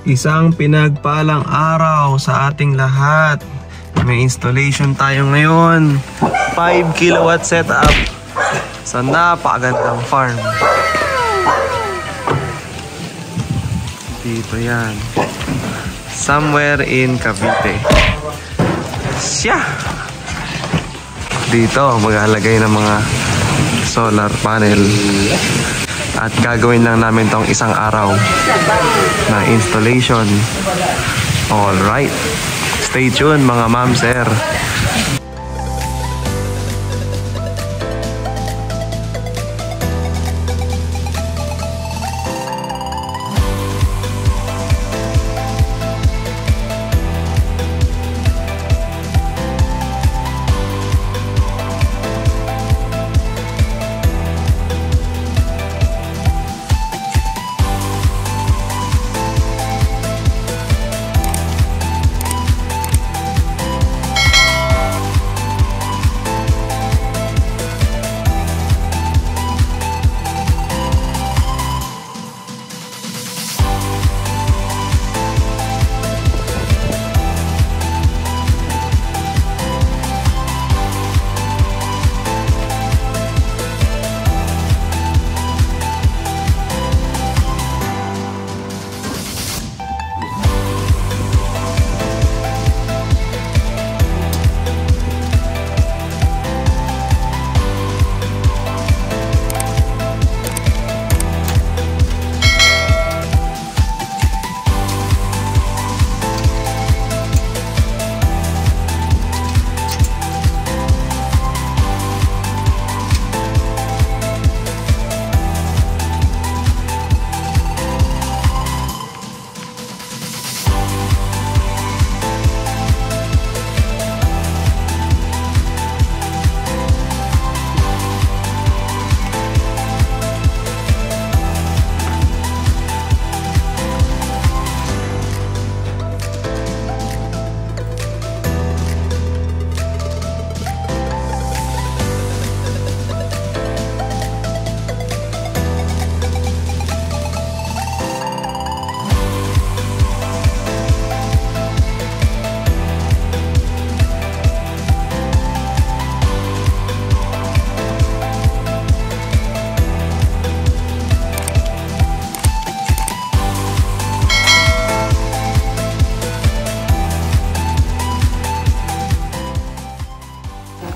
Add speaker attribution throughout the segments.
Speaker 1: Isang pinagpalang araw sa ating lahat. May installation tayo ngayon. 5 kilowatt setup sa napakagandang farm. Dito yan. Somewhere in Cavite. Siya! Dito maglalagay ng mga solar panel. At gagawin lang namin tong isang araw na installation. Alright. Stay tuned mga ma'am, sir.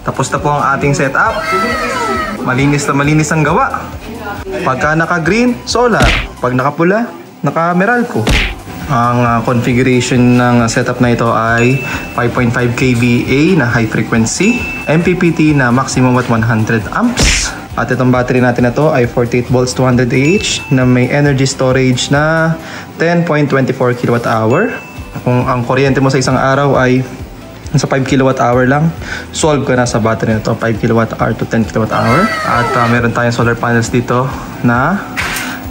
Speaker 1: Tapos na po ang ating setup. Malinis na malinis ang gawa. Pagka naka-green, solar. Pag nakapula, naka-Meralco. Ang configuration ng setup na ito ay 5.5 kVA na high frequency, MPPT na maximum at 100 amps. At itong battery natin na to ay 48 volts 200 Ah na may energy storage na 10.24 kWh. Kung ang kuryente mo sa isang araw ay sa 5 kWh lang, solve ka na sa battery na to, 5 kWh to 10 kWh. At meron tayong solar panels dito na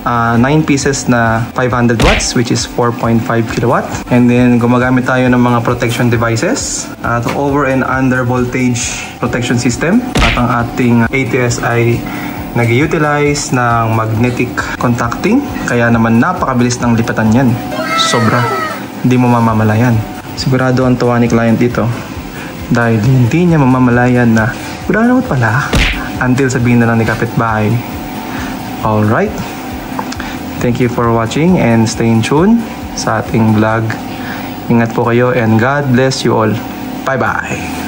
Speaker 1: 9 pieces na 500 watts which is 4.5 kilowatt. And then gumagamit tayo ng mga protection devices at over and under voltage protection system. At ang ating ATS ay nag-utilize ng magnetic contacting, kaya naman napakabilis ng lipatan yan. Sobra, hindi mo mamamalayan. Sigurado ang tuwa ni client dito dahil hindi niya mamamalayan na wala pala until sabihin na lang ni kapitbahay. Alright, thank you for watching and stay in tune sa ating vlog. Ingat po kayo and God bless you all. Bye bye.